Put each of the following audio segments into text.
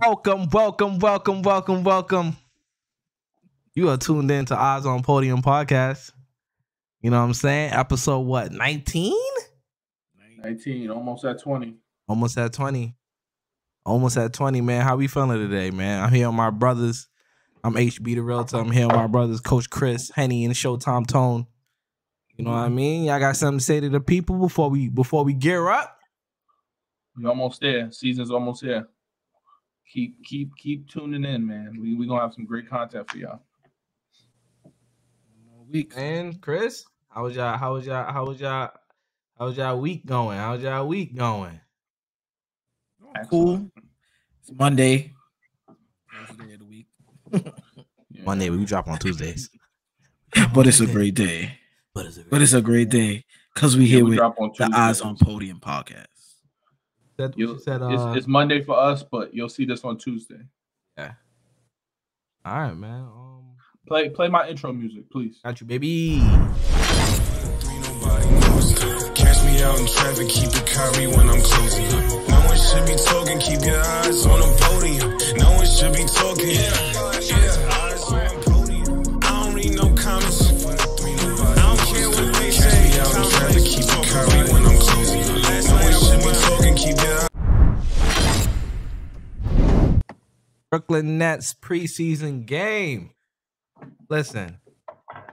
Welcome. You are tuned in to Eyesonpodium podcast. You know what I'm saying? Episode what? 19? 19, almost at 20. Almost at 20, man. How we feeling today, man? I'm here with my brothers. I'm HB the Realtor. I'm here with my brothers, Coach Chris, Henny, and Showtime Tone. You know what I mean? Y'all got something to say to the people before we gear up? We almost there. Season's almost here. Keep tuning in, man. We gonna have some great content for y'all. And Chris, how was y'all week going? How's y'all week going? Cool. It's Monday. First day of the week. Monday, we drop on Tuesdays. But it's a great day. It's a great day because we here with the Eyesonpodium podcast. It's Monday for us, but you'll see this on Tuesday. Yeah. All right, man. Play my intro music, please. Got you, baby. Catch me out in traffic, keep it curry when I'm closing. No one should be talking, keep your eyes on the podium. No one should be talking. Eyes on the podium. I don't read no comments. I don't care what they say. Catch me out in traffic, keep it curry when I'm closing. No one should be talking, keep your eyes. Brooklyn Nets preseason game. Listen,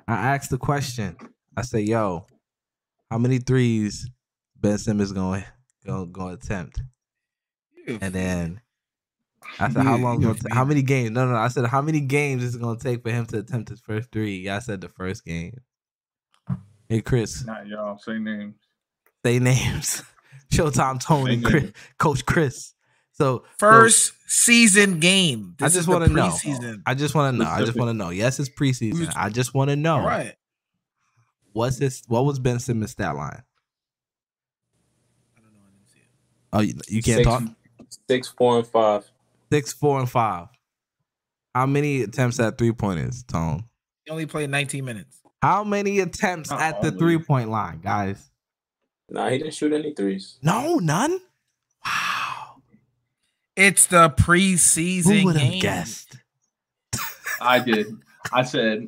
I asked the question. I say, yo, how many threes Ben Simmons going attempt? And then I said, how many games? No. I said, how many games is it going to take for him to attempt his first three? I said the first game. Hey, Chris. Not y'all. Say names. Say names. Showtime Tone and Chris, Coach Chris. So season game. I just want to know. I just want to know. Yes, it's preseason. I just want to know. All right. What was Ben Simmons' stat line? I don't know. I didn't see it. Oh, you can't talk? 6, 4, and 5. 6, 4, and 5. How many attempts at 3-pointers, Tone? He only played 19 minutes. How many attempts at the 3-point line, guys? Nah, he didn't shoot any threes. No, none? Wow. It's the preseason Who would have game. guessed? I did. I said,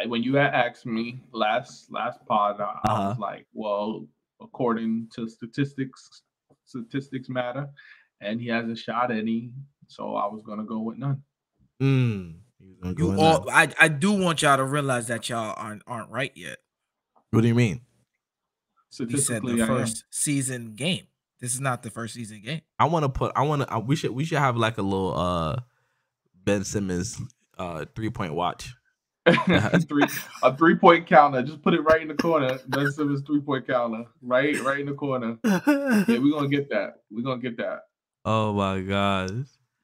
when you had asked me last pod, I was like, well, according to statistics matter, and he hasn't shot any, so I was gonna go with none. I do want y'all to realize that y'all aren't right yet. What do you mean? He said the first season game. This is not the first season game. We should have like a little Ben Simmons 3-point watch. A 3-point counter. Just put it right in the corner. Ben Simmons 3-point counter. Right in the corner. Yeah, we're gonna get that. Oh my gosh.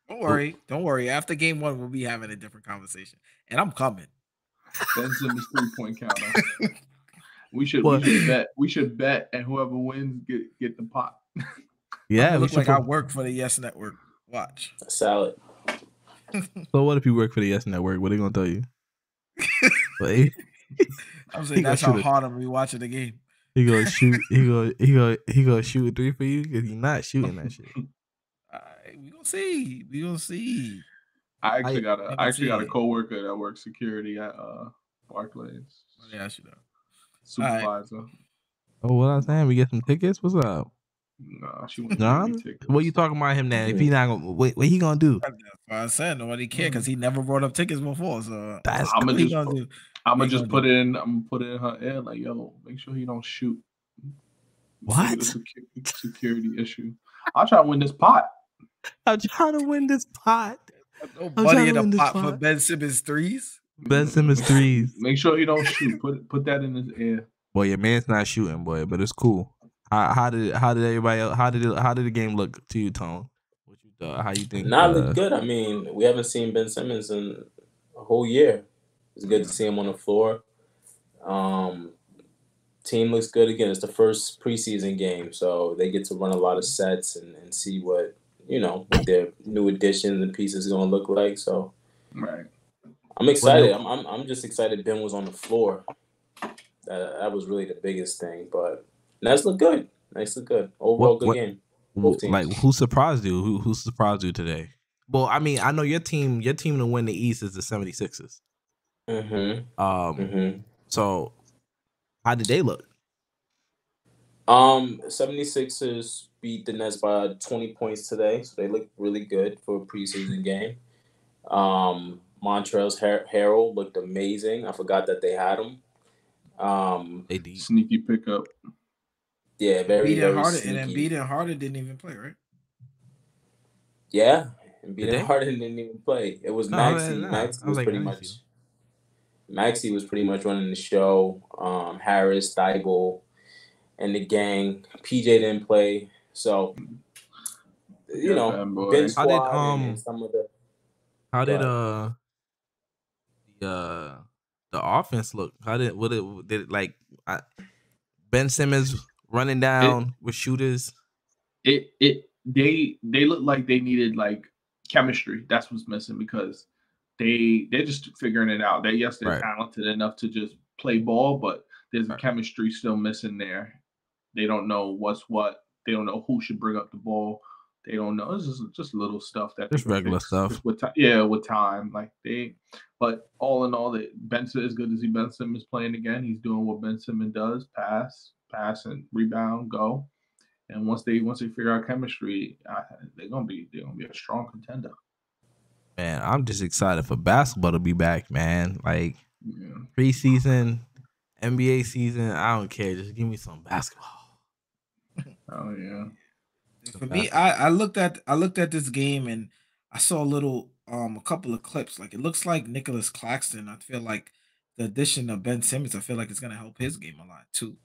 Don't worry. After game 1, we'll be having a different conversation. And I'm coming. Ben Simmons 3-point counter. We should bet, and whoever wins get the pot. Yeah, it looks like I work for the Yes Network. Watch. Salad. So what if you work for the Yes Network? What are they gonna tell you? I'm saying that's how hard I'm rewatching the game. He gonna shoot. He gonna shoot a 3 for you because he's not shooting that shit. We gonna see. I actually got a coworker that works security at Barclays. Yeah, I should know. Supervisor. Right. Oh, what I was saying? We get some tickets. What's up? No, she won't give me tickets. What you talking about him now? If he not gonna, what he gonna do? I said nobody care because he never brought up tickets before. So that's I'm gonna just put it in. I'm gonna put it in her ear like, yo, make sure he don't shoot. What? Security issue. I'll try to win this pot. I'm trying to win this pot. Nobody in the pot for Ben Simmons threes. Ben Simmons threes. Make sure he don't shoot. Put that in his ear. Boy, your man's not shooting, boy, but it's cool. How did everybody else? How did the game look to you, Tone? What you thought? How you think? Not good. I mean, we haven't seen Ben Simmons in a whole year. It's good to see him on the floor. Team looks good again. It's the first preseason game, so they get to run a lot of sets and see what what their new additions and pieces are going to look like. So, right. I'm excited. I'm just excited Ben was on the floor. That was really the biggest thing. But Nets look good. Overall, good game. Like, who surprised you? Who surprised you today? Well, I mean, I know your team to win the East is the 76ers. So how did they look? 76ers beat the Nets by 20 points today, so they look really good for a preseason game. Montrezl Harrell looked amazing. I forgot that they had him. They did. Sneaky pickup. Yeah, very sneaky. And Embiid and Harden didn't even play, right? Yeah, Embiid and Harden didn't even play. It was Maxey. Maxey was pretty much running the show. Harris, Thibault, and the gang. PJ didn't play, so Ben Squad and some of the. How did the offense look? Ben Simmons running down with shooters? They look like they needed like chemistry. That's what's missing because they're just figuring it out. They're talented enough to just play ball, but there's a chemistry still missing there. They don't know what's what. They don't know who should bring up the ball. They don't know. It's just little stuff that just regular stuff. With time. But all in all, Benson, as good as Ben Simmons playing again, he's doing what Ben Simmons does: pass and rebound, go. And once they figure out chemistry, they're gonna be a strong contender. Man, I'm just excited for basketball to be back, man. Like preseason, NBA season, I don't care. Just give me some basketball. Oh yeah. For me, I looked at this game and I saw a couple of clips. Like it looks like Nicholas Claxton. I feel like the addition of Ben Simmons, I feel like it's gonna help his game a lot too.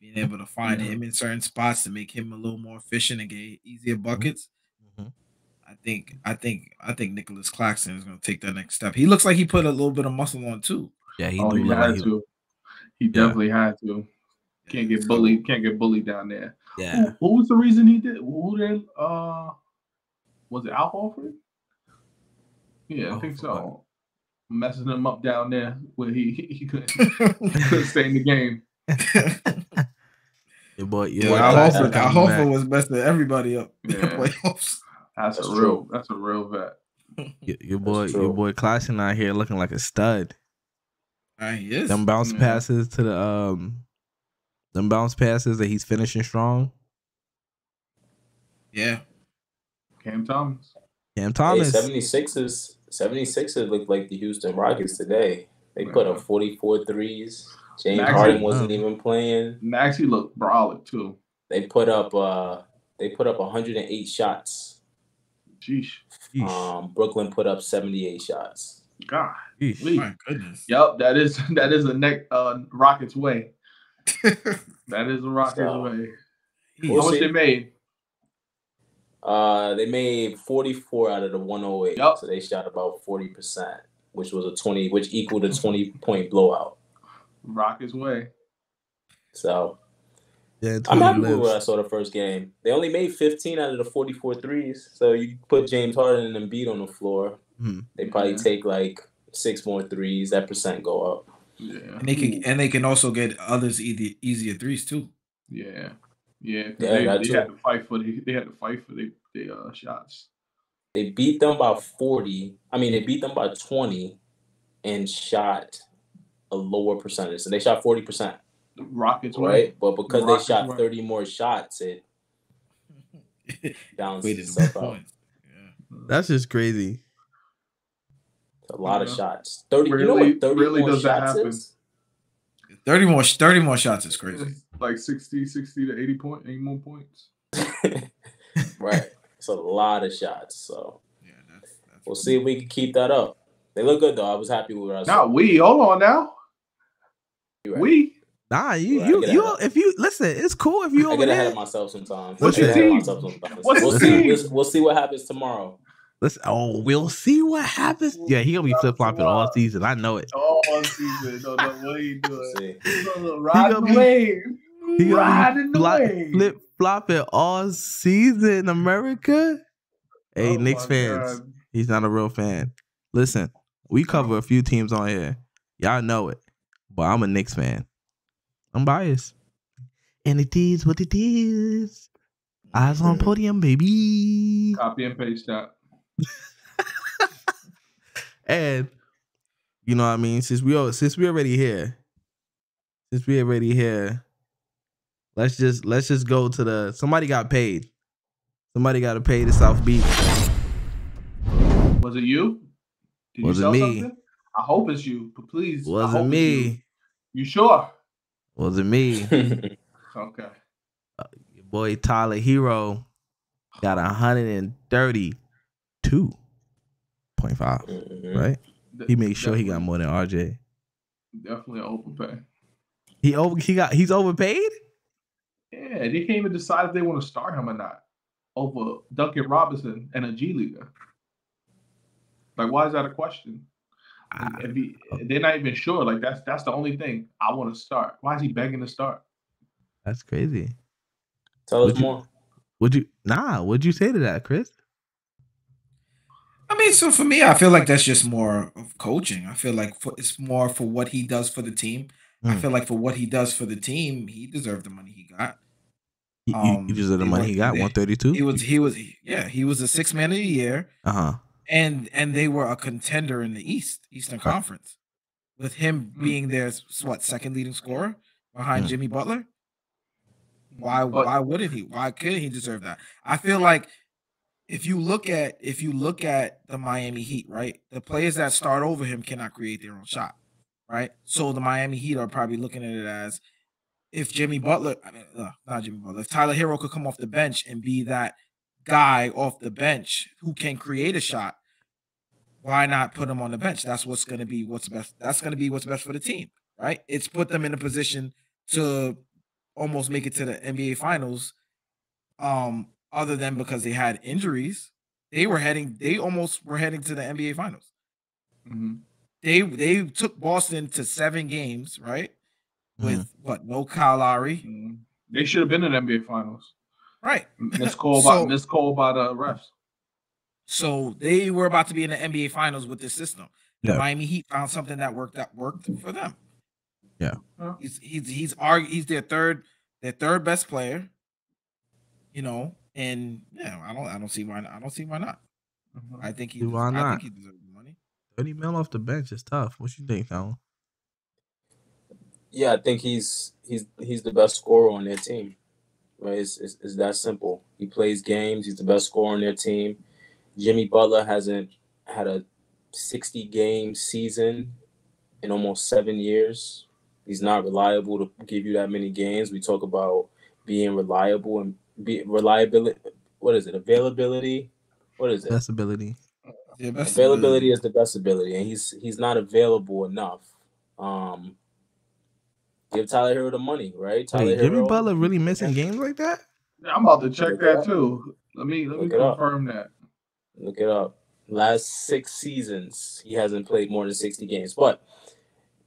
Being able to find him in certain spots to make him a little more efficient and get easier buckets. I think Nicholas Claxton is gonna take that next step. He looks like he put a little bit of muscle on too. Yeah, he had to. He definitely had to. Can't get bullied down there. Yeah. What was the reason he did? Was it Al Horford? Yeah, I think so. Messing him up down there where he couldn't stay in the game. Your boy, Al Horford was messing everybody up in the playoffs. That's a real vet. Your boy Claxton out here looking like a stud. He is. Them bounce passes to the that he's finishing strong. Yeah. Cam Thomas. Hey, 76ers look like the Houston Rockets today. They put up 44 threes. James Harden wasn't even playing. Maxey looked brolic too. They put up 108 shots. Sheesh. Brooklyn put up 78 shots. God. My goodness. Yep, that is a Rockets way. That is a Rockets way. How much they made? They made 44 out of the 108. Yep. So they shot about 40%, which equaled a 20-point blowout. Rockets way. So I'm happy with what I saw the first game. They only made 15 out of the 44 threes. So you put James Harden and Embiid on the floor, they probably take like 6 more threes. That percent go up. Yeah, and they can also get others easier threes too. Yeah. They had to fight for their shots. They beat them by 40. I mean, they beat them by 20 and shot a lower percentage. So they shot 40%. The Rockets, right? But because they shot 30 more shots, it balances itself out. That's just crazy. It's a lot of shots. 30. Really, you know what 30 really more does that shots happen? is? 30 more shots is crazy. It's like 60 to 80 more points. Right. It's a lot of shots. So that's we'll see if we can keep that up. They look good though. I was happy with what I saw. Now hold on now. Right. Nah, you if you listen, it's cool if you I over get ahead there. of myself sometimes. What's your team? We'll see what happens tomorrow. We'll see what happens. Yeah, he'll be flip flopping all season. I know it. All season. Don't know what he doing. Riding the wave. Riding the wave. Flip flopping all season, America. Hey, Knicks fans. God. He's not a real fan. Listen, we cover a few teams on here. Y'all know it. But I'm a Knicks fan. I'm biased. And it is what it is. Eyes on podium, baby. Copy and paste that. And you know what I mean? Since we already here, let's just go to somebody got paid. Somebody got to pay the South Beach. Was it you? Did you sell something? I hope it's you, but please. Wasn't me. You sure? Wasn't me. Okay. Your boy Tyler Hero got 132.5. Right? He made sure he got more than RJ. Definitely overpay. He's overpaid? Yeah, they can't even decide if they want to start him or not over Duncan Robinson and a G Leaguer. Like, why is that a question? They're not even sure. Like, that's the only thing. I want to start. Why is he begging to start? That's crazy. Tell us more. What'd you say to that, Chris? I mean, so for me, I feel like that's just more of coaching. I feel like it's more for what he does for the team. I feel like for what he does for the team, he deserved the money he got. He deserved the money he got. 132. He was a 6th man of the year. And they were a contender in the Eastern Conference, with him being their second leading scorer behind Jimmy Butler. Why wouldn't he? Why couldn't he deserve that? I feel like if you look at the Miami Heat, right, the players that start over him cannot create their own shot, right? So the Miami Heat are probably looking at it as if if Tyler Hero could come off the bench and be that guy off the bench who can create a shot, why not put him on the bench? That's what's going to be what's best. That's going to be what's best for the team, right? It's put them in a position to almost make it to the NBA Finals. Other than because they had injuries, they almost were heading to the NBA Finals. Mm-hmm. They took Boston to 7 games, right? With no Kyle Lowry. Mm-hmm. They should have been in the NBA Finals. Right. Miss Cole by the refs. So they were about to be in the NBA Finals with this system. The Miami Heat found something that worked for them. Yeah. He's their third best player. You know, and I don't see why not. Mm-hmm. I think he deserves the money. 30 mil off the bench is tough. What you think, Alan? Yeah, I think he's the best scorer on their team. Right? It's that simple. He plays games. He's the best scorer on their team. Jimmy Butler hasn't had a 60-game season in almost 7 years. He's not reliable to give you that many games. We talk about being reliable and reliability. What is it? Availability? What is it? Best ability. Yeah, best availability is the best ability, and he's not available enough. Give Tyler Hero the money, right? Jimmy Butler really missing games like that? Yeah, I'm about to check that too. Let me confirm that. Look it up. Last 6 seasons, he hasn't played more than 60 games. But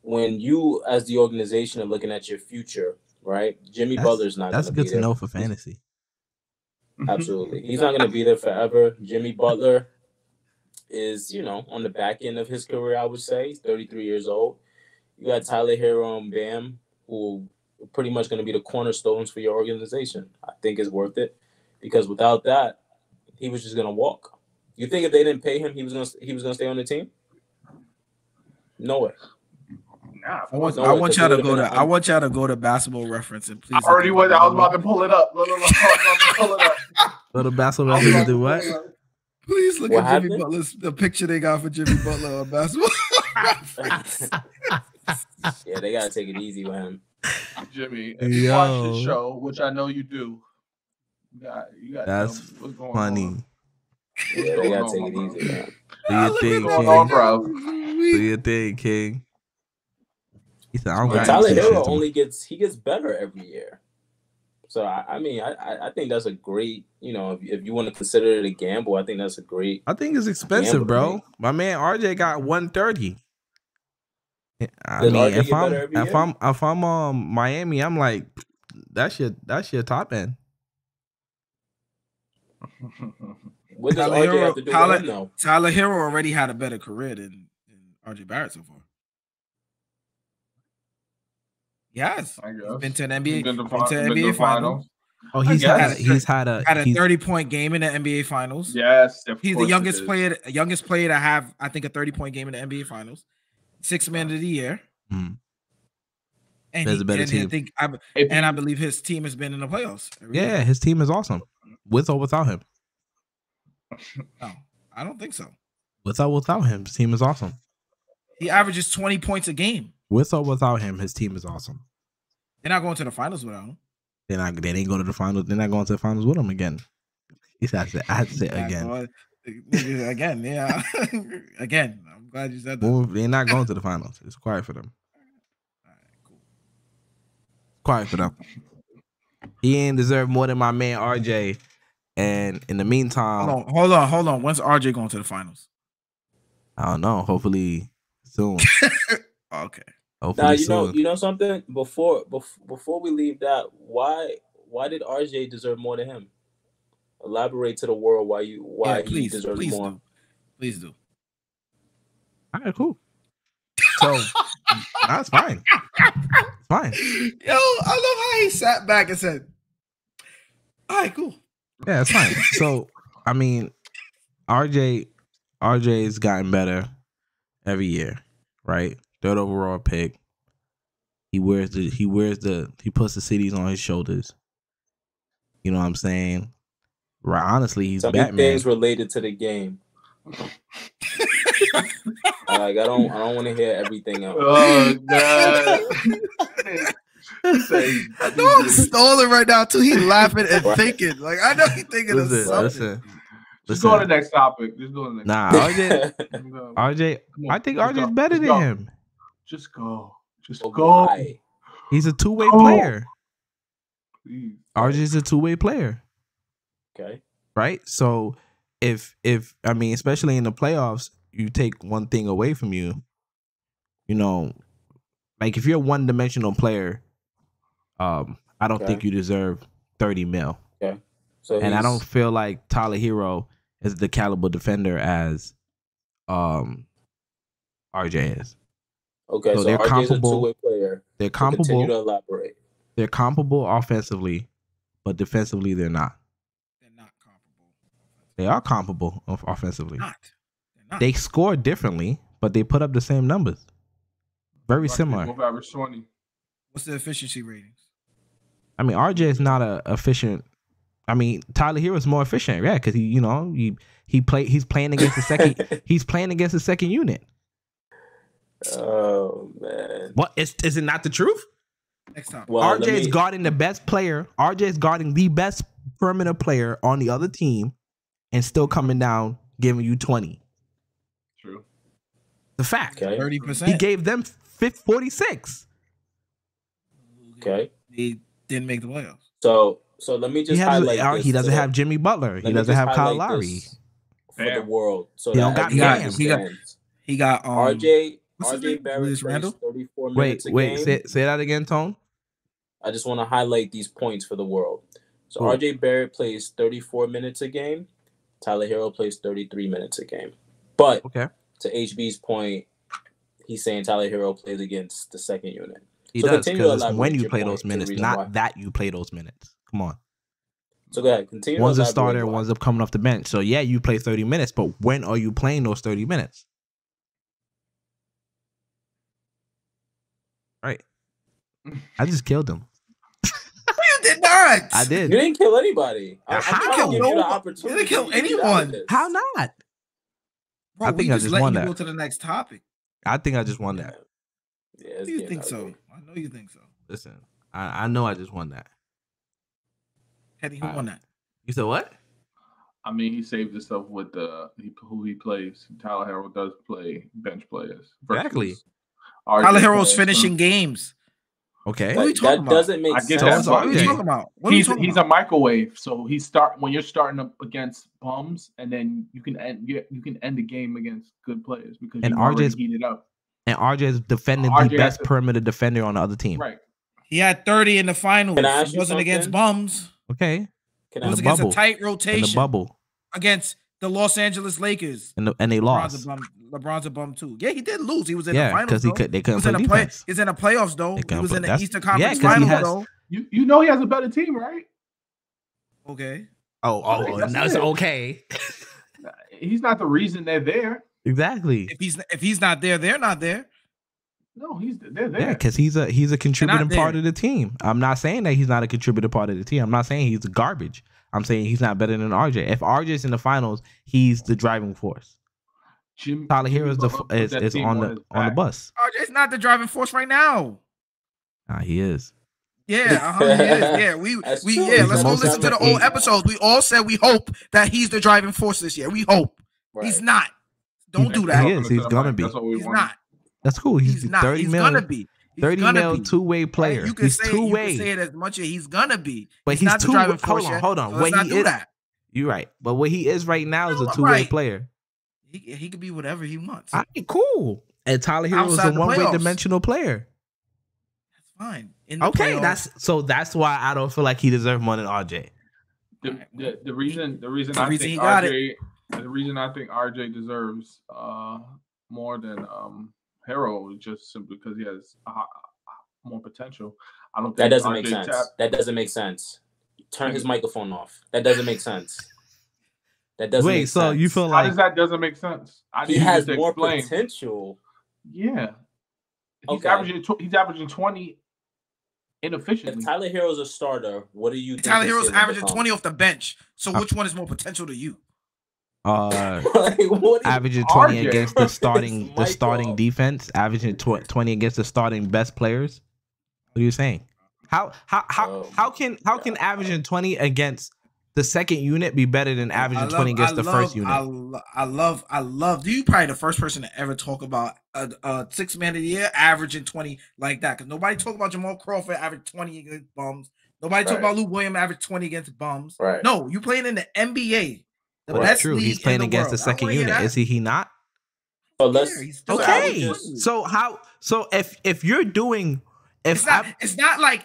when you, as the organization, are looking at your future, right? Jimmy Butler's not going to be there. That's good to know for fantasy. Absolutely. He's not going to be there forever. Jimmy Butler is, on the back end of his career, I would say. He's 33 years old. You got Tyler Hero and Bam, who are pretty much going to be the cornerstones for your organization. I think it's worth it because without that, he was just going to walk. You think if they didn't pay him, he was gonna stay on the team? No way. Nah, I want y'all to go to. I want y'all to go to Basketball Reference and please. I already was. I was about to pull it up. Pull it up. Go to Basketball Reference and do what? Please look at Jimmy Butler's the picture they got for Jimmy Butler on Basketball Reference. Yeah, they gotta take it easy with him. Jimmy, if you watch the show, which I know you do, you got that's what's going funny. On. Yeah, they gotta take it easy, man. Do your thing, King. Do your thing, King. He said, Tyler Hero gets better every year. So I think that's a great, if you want to consider it a gamble, I think that's a great. I think it's expensive, bro. My man RJ got 130. I mean, if I'm Miami, I'm like, that's your top end. What does RJ have to do with him, though? Tyler Hero already had a better career than RJ Barrett so far. Yes, he's been to an NBA, NBA finals. Oh, he's had a 30-point game in the NBA Finals. Yes, he's the youngest player to have, I think, a 30-point game in the NBA Finals. 6th man of the year. Mm. And there's a better team. I believe his team has been in the playoffs. Yeah, his team is awesome, with or without him. No, I don't think so. With or without him, his team is awesome. He averages 20 points a game. With or without him, his team is awesome. They're not going to the finals without him. They didn't go to the finals. They're not going to the finals with him again. I had to say again. Again, yeah. Again. I'm glad you said that. They're not going to the finals. It's quiet for them. All right, cool. Quiet for them. He ain't deserve more than my man RJ. And in the meantime, hold on. When's RJ going to the finals? I don't know. Hopefully soon. Okay. Hopefully you know something. Before we leave that, why did RJ deserve more than him? Elaborate to the world why he deserves more. Please do. All right, cool. So that's fine. It's fine. Yo, I love how he sat back and said, "All right, cool." Yeah, it's fine. So I mean, RJ's gotten better every year, right? 3rd overall pick. He puts the cities on his shoulders. You know what I'm saying? Right. Honestly, he's Batman. Things related to the game. I don't want to hear everything else. Oh God. I know I'm stalling right now too. He's laughing and thinking. Like I know he's thinking of something. Just go to the next topic. Nah, RJ. I think RJ's better than him. Just go. Go. He's a two-way player. Please. RJ's a two-way player. Okay. Right? So if I mean, especially in the playoffs, you take one thing away from you, you know, like if you're a one-dimensional player, I don't think you deserve 30 mil. Okay. So I don't feel like Tyler Hero is the caliber defender as RJ is. Okay, so they're RJ's comparable. A two-way player. They're comparable. Continue to elaborate. They're comparable offensively, but defensively they're not. They're not comparable. They are comparable offensively. They're not. They score differently, but they put up the same numbers. Very similar. Both average 20. What's the efficiency ratings? I mean, RJ is not a efficient. I mean, Tyler Hero is more efficient, yeah, because he's playing against the second. He's playing against the second unit. Oh man! What is it not the truth? Next time. Well, RJ is guarding the best player. RJ is guarding the best perimeter player on the other team, and still coming down giving you 20. True. The fact. 30%. He gave them 46. Okay. He didn't make the playoffs. So let me just highlight this. He doesn't have Jimmy Butler. He doesn't have Kyle Lowry. For the world. So he don't got Bam. He got RJ Barrett plays 34 minutes a game. Wait, say that again, Tone. I just want to highlight these points for the world. So cool. RJ Barrett plays 34 minutes a game. Tyler Hero plays 33 minutes a game. But to HB's point, he's saying Tyler Hero plays against the second unit. He does, because it's when you play those minutes, not that you play those minutes. Come on. So go ahead. Continue. One's a starter, one's up coming off the bench. So yeah, you play 30 minutes, but when are you playing those 30 minutes? Right. I just killed him. You did not. I did. You didn't kill anybody. How? You didn't kill anyone. How not? Bro, I think I just won that. Go to the next topic. I think I just won that. Yeah, you think so? I know you think so. Listen, I know I just won that. Eddie, who won that? You said what? I mean, he saved himself with who he plays. Tyler Hero does play bench players. Exactly. Tyler Hero's finishing games. Okay. What are you talking that about? doesn't make sense. What are you talking about? He's a microwave, so when you're starting up against bums, and then you can end the game against good players because you already heated up. And RJ's defending the best perimeter defender on the other team. Right. He had 30 in the finals. Can I ask it you wasn't something? against bums. Okay. It was against a tight rotation. In the bubble. Against the Los Angeles Lakers. And they lost. LeBron's a bum too. Yeah, he did lose. He was in the finals. Because they couldn't play defense. He's in the playoffs though. He was in the Eastern Conference final though. You know he has a better team, right? Okay. Oh, that's okay. He's not the reason they're there. Exactly. If he's not there, they're not there. No, they're there. Yeah, because he's a contributing part of the team. I'm not saying that he's not a contributing part of the team. I'm not saying he's garbage. I'm saying he's not better than RJ. If RJ's in the finals, he's the driving force. Tyler Hero is on the bus. RJ's not the driving force right now. Nah, he is. Yeah, he is. Yeah, let's go listen to the old episodes. We all said we hope that he's the driving force this year. We hope. Right. He's not. Don't do that. He is. He's gonna be. He's not. That's cool. He's not. 30 he's million. Gonna be. 30 mil two-way player. You can say it as much as he's gonna be. But he's not the driving force. Hold on. What he is. You're right. But what he is right now is a two-way player. He could be whatever he wants. Cool. And Tyler Hero is a one-way dimensional player. That's fine. Okay, that's why I don't feel like he deserves more than RJ. The reason I think RJ deserves more than Hero is just simply because he has more potential. I don't think that doesn't make sense. That doesn't make sense. Turn his microphone off. That doesn't make sense. That doesn't make sense. So you feel like that doesn't make sense? He has more potential. Yeah. He's averaging 20 inefficiently. If Tyler Hero's a starter, what do you think? Tyler Hero's averaging 20 off the bench. So which one is more potential to you? Averaging 20 against the starting defense, averaging 20 against the starting best players. What are you saying? How can averaging 20 against the second unit be better than averaging 20 against the first unit? I love. You probably the first person to ever talk about a 6 man of the year averaging 20 like that. Because nobody talk about Jamal Crawford average 20 against bums. Nobody talk about Lou Williams average 20 against bums. Right. No, you playing in the NBA. That's true. He's playing against the second unit. Is he not? So let's okay. So if you're doing. It's not like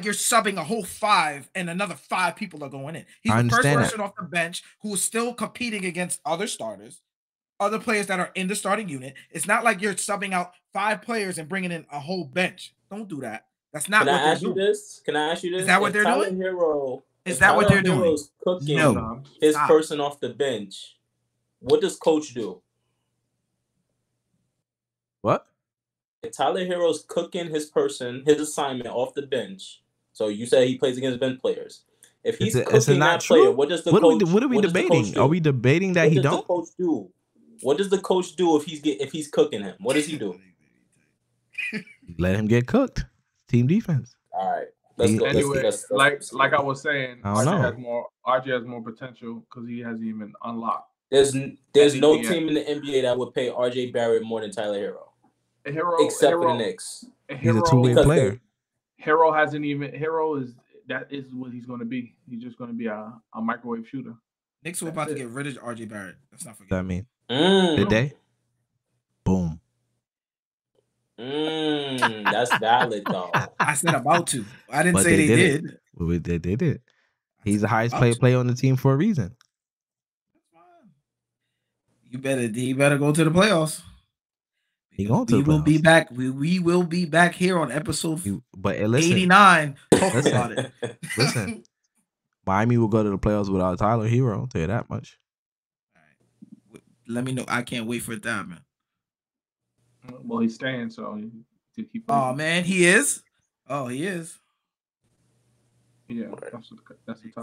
you're subbing a whole 5 and another 5 people are going in. He's the first person off the bench who is still competing against other starters, other players that are in the starting unit. It's not like you're subbing out 5 players and bringing in a whole bench. Don't do that. That's not what they're doing. Can I ask you this? Is that what they're doing? Is that what they're doing? Cooking his person off the bench. What does coach do? What? Tyler Hero's cooking his assignment off the bench. So you say he plays against bench players. If he's cooking that player, what does the coach? What are we debating? Are we debating that he don't? What does the coach do? What does the coach do if he's cooking him? What does he do? Let him get cooked. Team defense. All right. Let's go. Anyway, like I was saying, RJ has more potential because he hasn't even unlocked. There's no team in the NBA that would pay RJ Barrett more than Tyler Hero. Except for the Knicks. He's a two-way player. Hero is what he's going to be. He's just going to be a microwave shooter. Knicks were about to get rid of RJ Barrett. Let's not forget. That mean did they? Boom. That's valid though. I said about to. I didn't say they did. Well, they did. He's the highest paid player on the team for a reason. He better go to the playoffs. We will be back. We will be back here on episode 89. Talk about it. Listen, Miami will go to the playoffs without Tyler Hero. I'll tell you that much. All right. Let me know. I can't wait for it to happen. Well, he's staying, so oh man, he is. Oh, he is. Yeah, that's the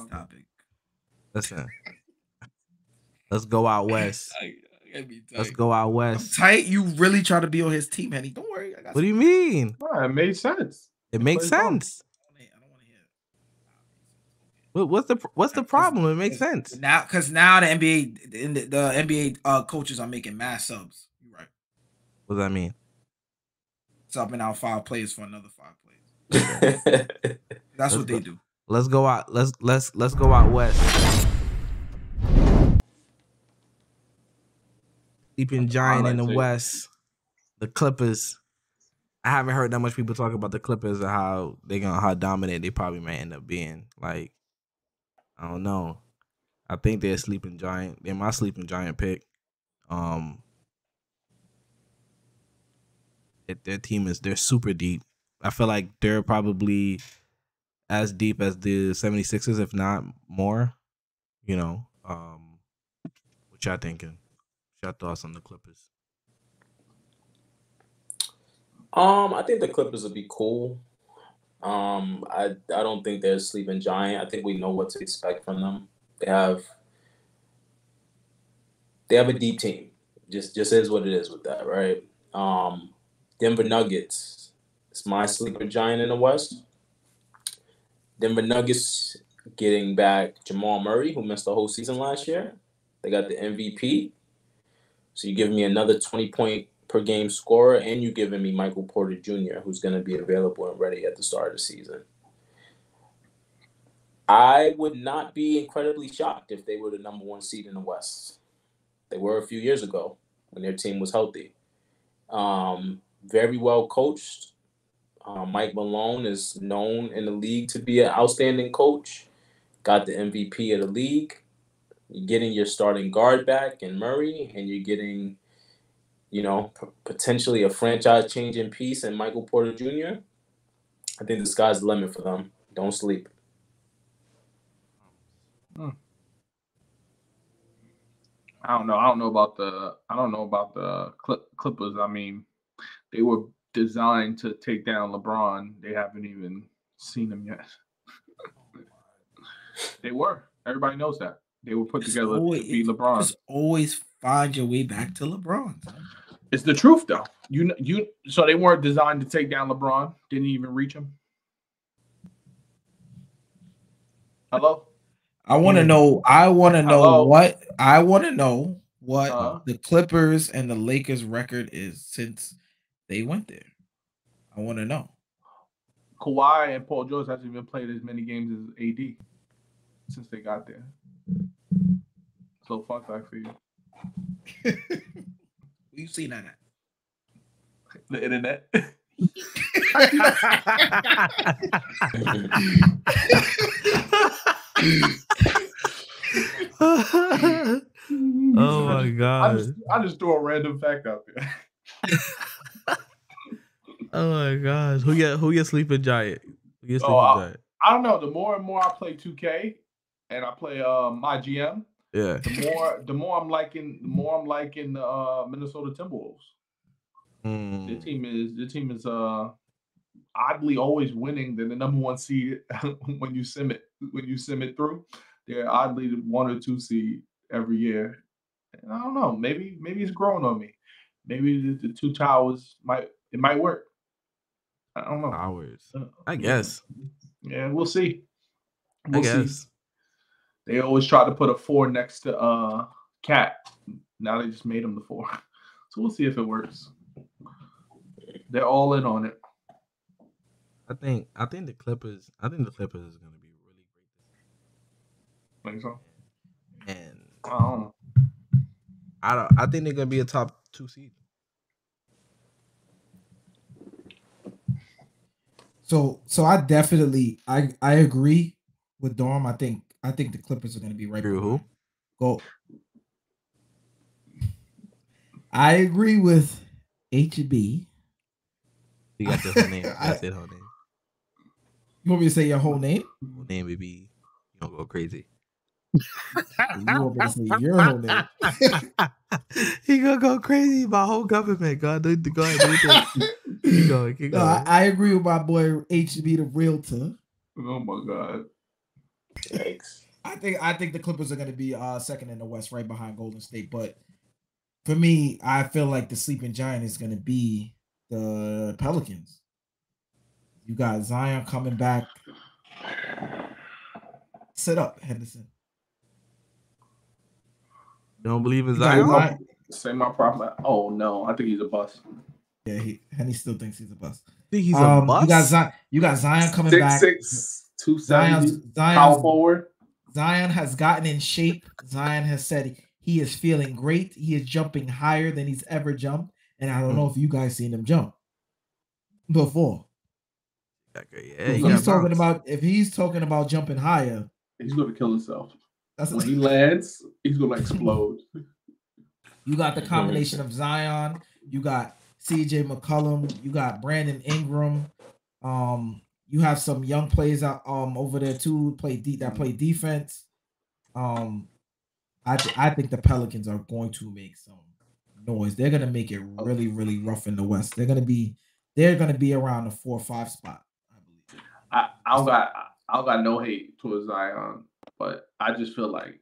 topic. Listen, let's go out west. Let's go out west. I'm tight. You really try to be on his team, Henny. Don't worry. What do you mean? Well, it made sense. It makes sense. I don't want to hear it. What's the problem? It makes sense. Now the NBA coaches are making mass subs. You're right. What does that mean? Subbing out 5 players for another 5 players. That's what they do. Let's go out. Let's go out west. Sleeping giant in the West, the Clippers. I haven't heard that much people talk about the Clippers and how dominant they probably may end up being. Like, I don't know. I think they're a sleeping giant. They're my sleeping giant pick. Their team they're super deep. I feel like they're probably as deep as the 76ers, if not more. You know, what y'all thinking? What's your thoughts on the Clippers? I think the Clippers would be cool. I don't think they're a sleeping giant. I think we know what to expect from them. They have a deep team. Just is what it is with that, right? Denver Nuggets. It's my sleeper giant in the West. Denver Nuggets getting back Jamal Murray, who missed the whole season last year. They got the MVP. So you're giving me another 20-point per game scorer, and you're giving me Michael Porter Jr., who's going to be available and ready at the start of the season. I would not be incredibly shocked if they were the number 1 seed in the West. They were a few years ago when their team was healthy. Very well coached. Mike Malone is known in the league to be an outstanding coach. Got the MVP of the league. You're getting your starting guard back in Murray, and you're getting, potentially a franchise-changing piece in Michael Porter Jr. I think the sky's the limit for them. Don't sleep. I don't know about the Clippers. I mean, they were designed to take down LeBron. They haven't even seen him yet. They were. Everybody knows that. They were put together to beat LeBron. Just always find your way back to LeBron. It's the truth, though. So they weren't designed to take down LeBron. Didn't even reach him. Hello? I want to know what the Clippers and the Lakers record is since they went there. I want to know. Kawhi and Paul George hasn't even played as many games as AD since they got there. So fun fact for you. You've seen that at the internet. Oh my god! I just threw a random fact out there. Oh my gosh! Who your sleeping giant? I don't know. The more and more I play 2K, and I play my GM, the more I'm liking the Minnesota Timberwolves. The team is oddly always winning. They're the number 1 seed when you sim it through. They're oddly the 1 or 2 seed every year. And I don't know. Maybe it's growing on me. Maybe the 2 towers might work. I don't know. Towers. I guess. Yeah, we'll see. I guess. They always try to put a 4 next to Cat. Now they just made him the 4. So we'll see if it works. They're all in on it. I think the Clippers is going to be really great. Think so? And I think they're going to be a top 2 seed. So I definitely I agree with Dorm. I think the Clippers are going to be right. Who? Go. I agree with HB. You got the whole name. I said whole name. You want me to say your whole name? Whole name would be. You don't go crazy. You want me to say your whole name? He gonna go crazy. My whole government. God, go ahead. Keep going. No, I agree with my boy HB, the Realtor. Oh my god. Thanks. I think the Clippers are going to be second in the West, right behind Golden State. But for me, I feel like the sleeping giant is going to be the Pelicans. You got Zion coming back. Sit up, Henderson. You don't believe in Zion? Say my problem. Oh no, I think he's a bust. Yeah, Henny still thinks he's a bust. Think he's a bust? You got Zion coming back. 6'6", 270, power forward. Zion has gotten in shape. Zion has said he is feeling great. He is jumping higher than he's ever jumped. And I don't know if you guys seen him jump before. Okay, yeah, if he's talking about jumping higher, he's going to kill himself. When he lands, he's going to explode. You got the combination of Zion. You got CJ McCollum. You got Brandon Ingram. You have some young players out over there too. Play defense. I think the Pelicans are going to make some noise. They're gonna make it really, really rough in the West. They're gonna be around the 4 or 5 spot, I believe. I don't got no hate towards Zion, but I just feel like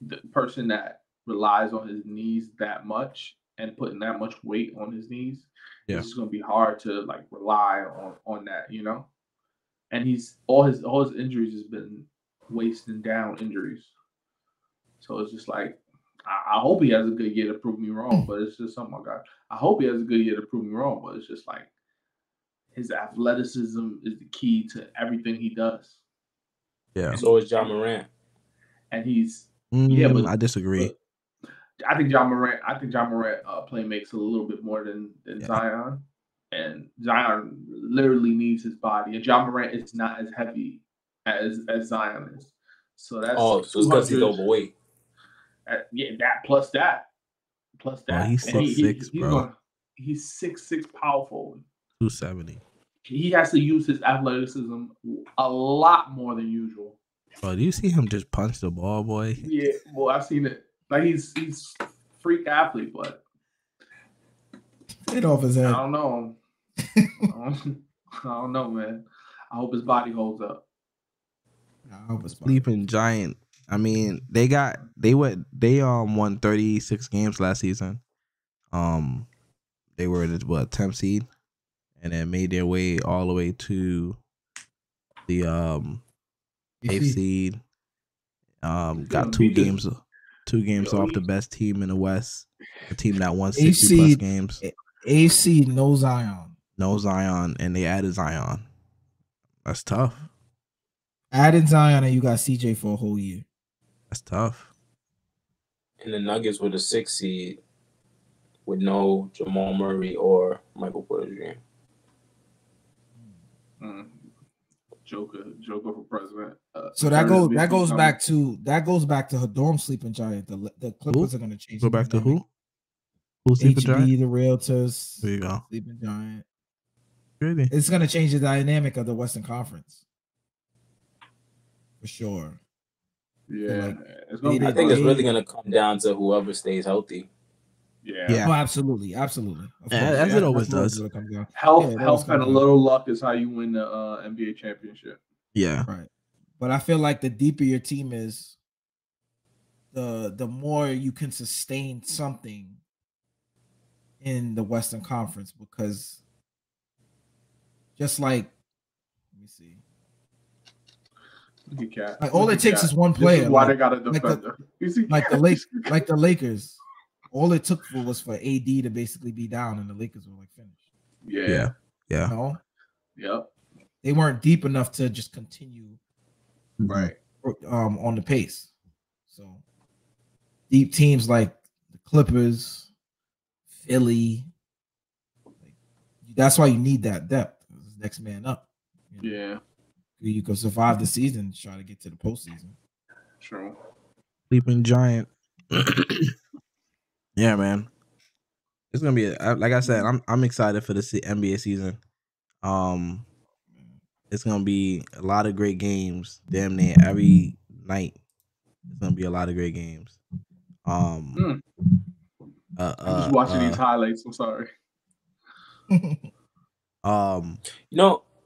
the person that relies on his knees that much and putting that much weight on his knees, it's just gonna be hard to like rely on that, you know. And he's all his injuries has been wasting down injuries. So it's just like I hope he has a good year to prove me wrong, but it's just something I hope he has a good year to prove me wrong, but it's just like his athleticism is the key to everything he does. Yeah. And so is John Morant. And he's but I disagree. I think John Morant play makes a little bit more than Zion. And Zion literally needs his body. And John Morant is not as heavy as Zion is. So that's so it's because he's overweight. Plus that. Oh, he's 6'6", bro. He's 6'6", powerful. 270. He has to use his athleticism a lot more than usual. Oh, do you see him just punch the ball, boy? Yeah, well, I've seen it. Like he's freak athlete, but get off his head. I don't know. I don't know, man. I hope his body holds up. Sleeping Giant. I mean, they won 36 games last season. They were the 10th seed, and then made their way all the way to the 8th seed. Got 2 games off the best team in the West, a team that won 60 plus games. AC no Zion, and they added Zion. That's tough. Added Zion, and you got CJ for a whole year. That's tough. And the Nuggets were the 6th seed with no Jamal Murray or Michael Porter Jr. Joker for president. So that goes back to her dorm sleeping giant. The Clippers are going to change. Go back to who? Who's sleeping giant? The Realtors. There you go. Sleeping giant. Really? It's going to change the dynamic of the Western Conference. For sure. Yeah. I think it's really going to come down to whoever stays healthy. Yeah. Oh, absolutely. As it always does. Health and a little luck is how you win the NBA championship. Yeah. Right. But I feel like the deeper your team is, the more you can sustain something in the Western Conference, because just like, let me see. Like all it takes is one player. This is why they got a defender. Like the Lakers. All it took was for AD to basically be down, and the Lakers were like finished. Yeah. You know? Yep. They weren't deep enough to just continue right on the pace. So deep teams like the Clippers, Philly, that's why you need that depth. Next man up. You know? Yeah. You can survive the season, try to get to the postseason. True. Sleeping Giant. Yeah, man. It's gonna be like I said. I'm excited for the NBA season. It's gonna be a lot of great games. Damn near every night. It's gonna be a lot of great games. I'm just watching these highlights. I'm sorry.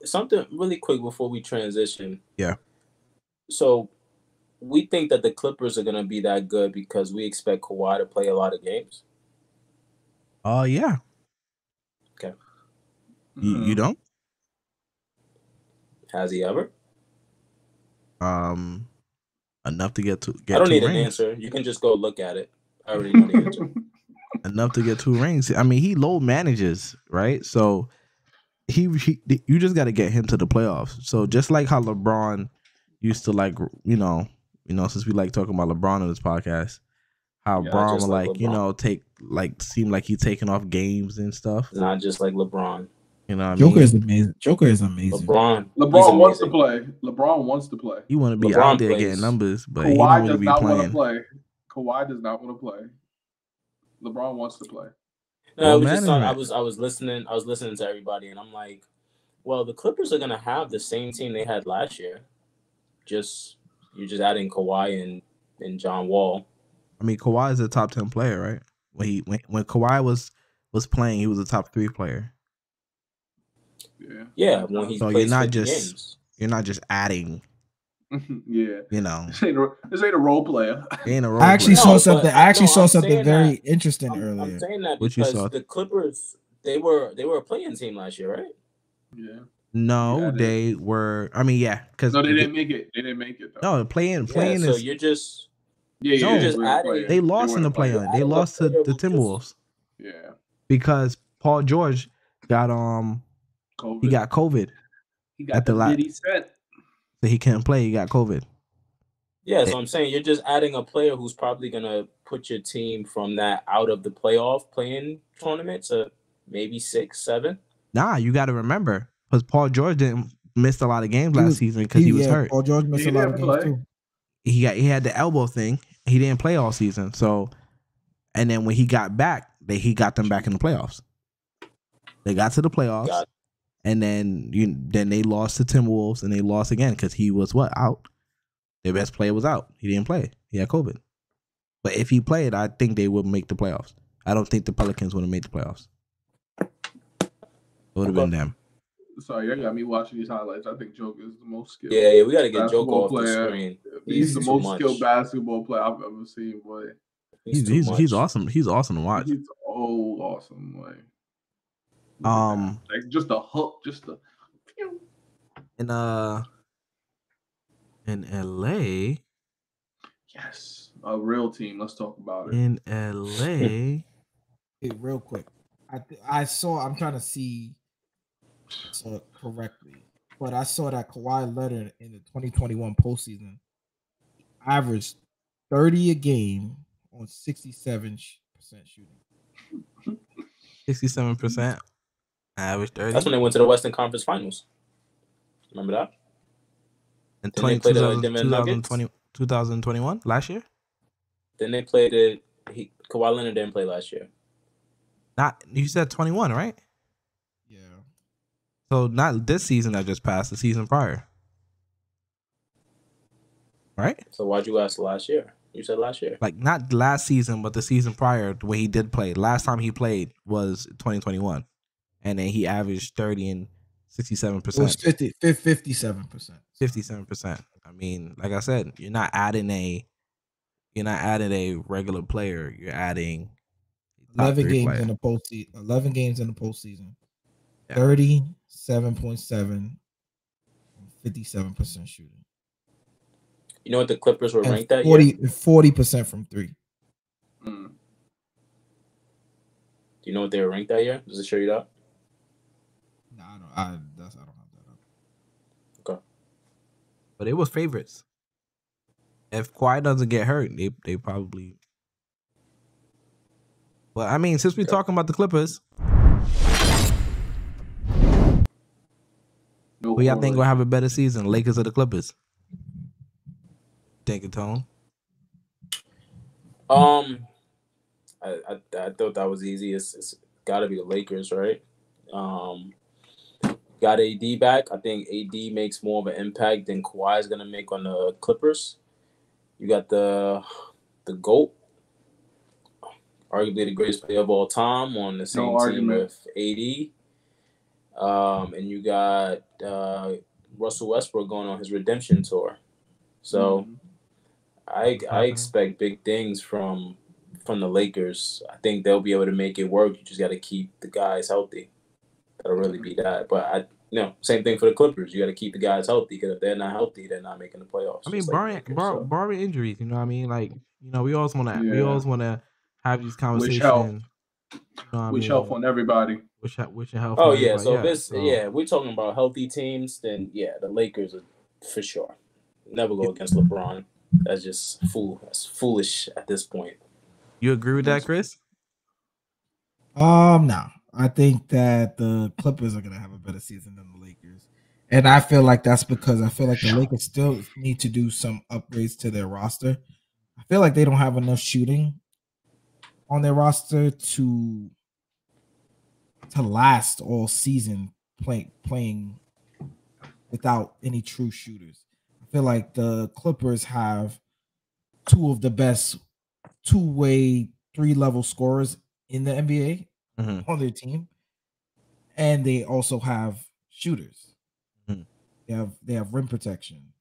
Something really quick before we transition. Yeah. So we think that the Clippers are gonna be that good because we expect Kawhi to play a lot of games. Yeah. Okay. You don't? Has he ever? Enough to get I don't need rings. An answer. You can just go look at it. I already know the answer. Enough to get 2 rings. I mean, he low manages, right? So you just got to get him to the playoffs. So just like how LeBron used to, like, since we like talking about LeBron on this podcast, how LeBron will seem like he's taking off games and stuff. Not just like LeBron. You know what Joker is amazing. LeBron wants to play. LeBron wants to play. He want to be out there getting numbers, but Kawhi he don't really does be not playing. Want to play. Kawhi does not want to play. LeBron wants to play. No, it was just I was listening to everybody, and I'm like, Well, the Clippers are gonna have the same team they had last year. You're just adding Kawhi and John Wall. I mean, Kawhi is a top 10 player, right? When Kawhi was playing, he was a top 3 player. Yeah. When he so plays 50 games. You're not just adding. Yeah. You know, this ain't a role player. I actually saw something very interesting earlier. I'm saying that because the Clippers they were a playing team last year, right? Yeah. No, they were. I mean, yeah, because no, they didn't make it. They didn't make it though. No, playing so is. You're just you're just adding. They lost in the play-in. They lost to the Timberwolves. Yeah. Because Paul George got COVID. He got COVID. He got the Diddy set. So he couldn't play. He got COVID. Yeah, so I'm saying you're just adding a player who's probably gonna put your team from that out of the playoff playing tournament to maybe 6, 7. Nah, you got to remember because Paul George didn't miss a lot of games last season because he was hurt. Paul George missed a lot of games too. He had the elbow thing. He didn't play all season. So, and then when he got back, he got them back in the playoffs. They got to the playoffs, and then they lost to Timberwolves, and they lost again because he was out. Their best player was out. He didn't play. He had COVID. But if he played, I think they would make the playoffs. I don't think the Pelicans would have made the playoffs. It would have been them. Sorry, you got me watching these highlights. I think Joker is the most skilled. Yeah, we got to get Joker off the screen. He's the most skilled basketball player I've ever seen, boy. He's awesome. He's awesome to watch. He's awesome, boy. Like just a hook, in LA. Yes, a real team. Let's talk about it. In LA. Hey, real quick, I'm trying to see correctly, but I saw that Kawhi Leonard in the 2021 postseason averaged 30 a game on 67% shooting. 67%. Average 30. That's when they went to the Western Conference Finals. Remember that? In 2021, last year? Then they played it. Kawhi Leonard didn't play last year. You said 21, right? Yeah. So not this season that just passed, the season prior. Right? So why'd you ask last year? You said last year. Like not last season, but the season prior when he did play. Last time he played was 2021. And then he averaged 30 and 67%. It was 57%. 57%. I mean, like I said, you're not adding a regular player. You're adding 11 games in the postseason. 11 games in the postseason. 37.7, 57% shooting. You know what the Clippers were ranked at? 40% from 3. Do you know what they were ranked that year? Does it show you that? No, I don't have that up. Okay. But it was favorites. If Kawhi doesn't get hurt, they probably. But I mean, since we're talking about the Clippers, who y'all think will have a better season, Lakers or the Clippers? Think it, Tone? I thought that was easy. It's got to be the Lakers, right? Got AD back. I think AD makes more of an impact than Kawhi is gonna make on the Clippers. You got the GOAT, arguably the greatest player of all time, on the same team with AD. And you got Russell Westbrook going on his redemption tour. So I expect big things from the Lakers. I think they'll be able to make it work. You just got to keep the guys healthy. That'll really be that. But same thing for the Clippers. You got to keep the guys healthy, because if they're not healthy, they're not making the playoffs. I mean, barring injuries, you know what I mean? Like, you know, we always want to have these conversations. Wish health on everybody. Wish health. Oh yeah, so if we're talking about healthy teams, then the Lakers are for sure. Never go against LeBron. That's just That's foolish at this point. You agree with that, Chris? No. I think that the Clippers are gonna have a better season than the Lakers, and I feel like that's because I feel like the Lakers still need to do some upgrades to their roster. I feel like they don't have enough shooting on their roster to last all season playing without any true shooters. I feel like the Clippers have two of the best two-way 3-level scorers in the NBA on their team, and they also have shooters. They have rim protection.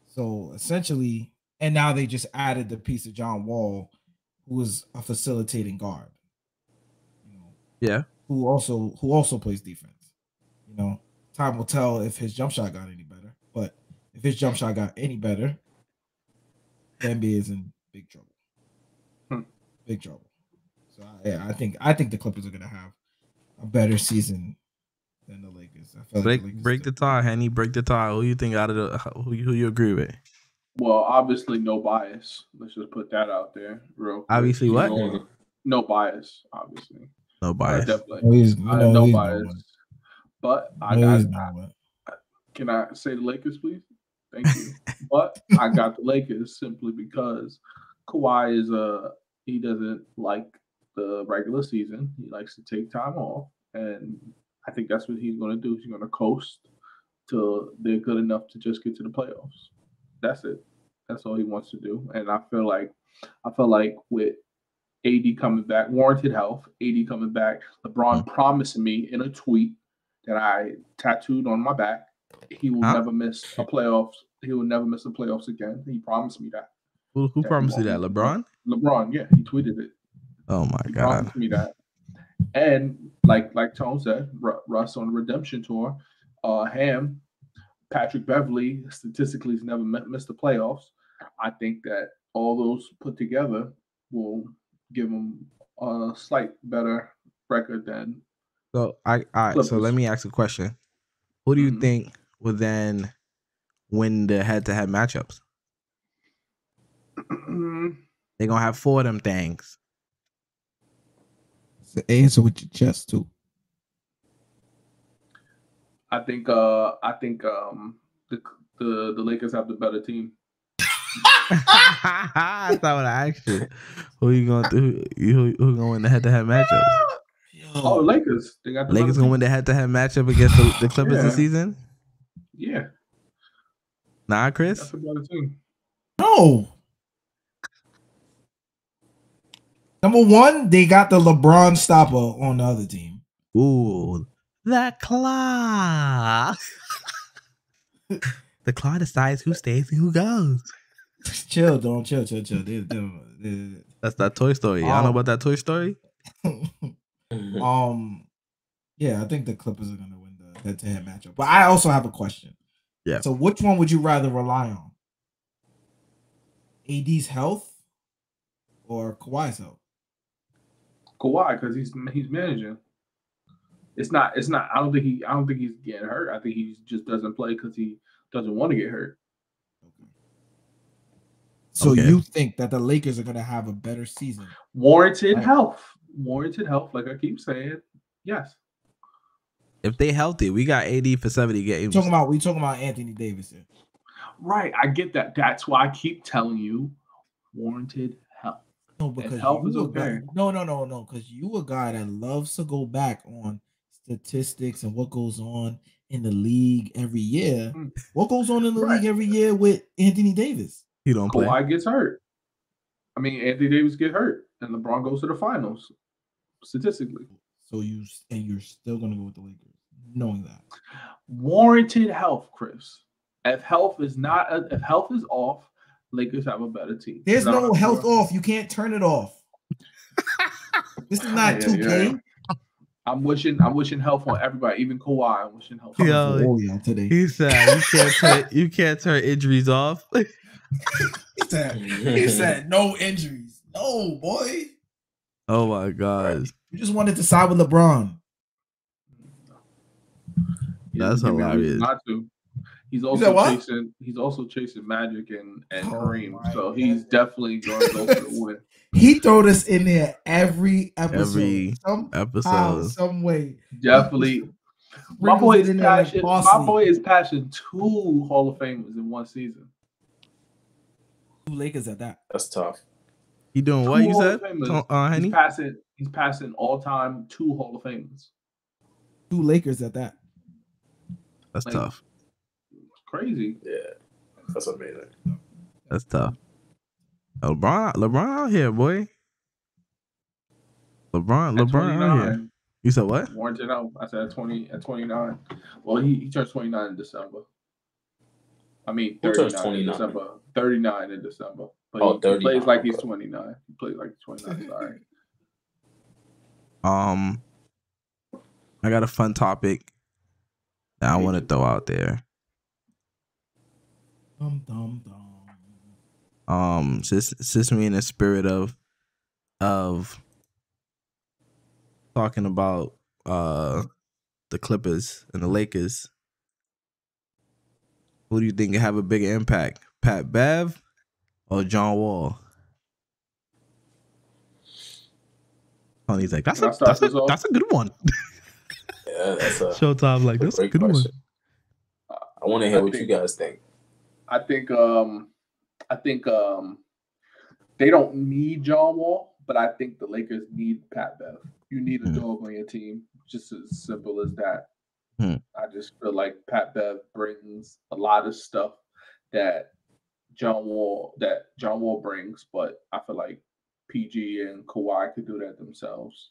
So essentially, and now they just added the piece of John Wall, who is a facilitating guard. Who also plays defense. Time will tell if his jump shot got any better. But if his jump shot got any better, the NBA is in big trouble. Big trouble. So I think the Clippers are gonna have a better season than the Lakers. I feel break the tie, Henny. Break the tie. Who you think out of the who you agree with? Well, obviously no bias. Let's just put that out there real quick. Obviously, what? No bias. Obviously, no bias. Definitely, no bias. But can I say the Lakers, please? Thank you. But I got the Lakers simply because Kawhi is he doesn't like the regular season. He likes to take time off, and I think that's what he's going to do. He's going to coast till they're good enough to just get to the playoffs. That's it. That's all he wants to do. And I feel like with AD coming back, warranted health, AD coming back, LeBron promising me in a tweet that I tattooed on my back, he will never miss a playoffs. He will never miss the playoffs again. He promised me that. Who promised you that? LeBron? LeBron, yeah, he tweeted it. Oh my he God! Promised me that. And like Tone said, Russ on the redemption tour, Patrick Beverley statistically has never missed the playoffs. I think that all those put together will give him a slight better record than. So So let me ask a question: who do you think will then win the head-to-head matchups? They're gonna have 4 of them things. So answer with your chest too. I think the Lakers have the better team. I thought I asked you. Who you gonna do? Who gonna win the head-to-head matchups? Oh, the Lakers. They got the Lakers gonna win the head-to-head matchup against the Clippers this season? Yeah. Nah, Chris. That's a better team. No. Number one, they got the LeBron stopper on the other team. Ooh, the claw. The claw decides who stays and who goes. Chill. That's that Toy Story. Y'all know about that Toy Story? Yeah, I think the Clippers are gonna win the head-to-head matchup. But I also have a question. Yeah. So which one would you rather rely on? AD's health or Kawhi's health? Kawhi, because he's managing. It's not. I don't think he's getting hurt. I think he just doesn't play because he doesn't want to get hurt. So you think that the Lakers are going to have a better season? Warranted health, like I keep saying. Yes. If they healthy, we got AD for 70 games. We talking about Anthony Davis here. Right, I get that. That's why I keep telling you, warranted health. No, because health is okay. No, because you a guy that loves to go back on statistics and what goes on in the league every year. What goes on in the league every year with Anthony Davis? He don't play. Kawhi gets hurt. I mean, Anthony Davis get hurt, and LeBron goes to the finals. Statistically. So you're still gonna go with the Lakers, knowing that. Warranted health, Chris. If health is off, Lakers have a better team. There's no health off. You can't turn it off. This is not 2K. I'm wishing health on everybody, even Kawhi. I'm wishing health. Today. He said you can't turn injuries off. He said no injuries. No, boy. Oh my God. You just wanted to side with LeBron. That's hilarious. Not to. He's also chasing Magic and Kareem. So he's definitely going to go for the win. He throw this in there every episode. Some way. Definitely. My boy is passing 2 Hall of Famers in one season. 2 Lakers at that. That's tough. He doing what you said? He's passing all time 2 Hall of Famers. 2 Lakers at that. That's tough. Crazy. Yeah, that's amazing. That's tough. LeBron out here, boy. LeBron out here. You said what? Warranted out. I said at 29. Well, he turns 29 in December. I mean, 39 in December. 39 in December. But he plays like he's 29. He plays like he's 29. Sorry. I got a fun topic that I want to throw out there. Since we in the spirit of talking about the Clippers and the Lakers, who do you think can have a bigger impact, Pat Bev or John Wall? Tony's like, that's a good one. Yeah, that's a Showtime. Like, that's a good question. One. I want to hear what you guys think. I think they don't need John Wall, but I think the Lakers need Pat Bev. You need a dog on your team, just as simple as that. I just feel like Pat Bev brings a lot of stuff that John Wall brings, but I feel like PG and Kawhi could do that themselves,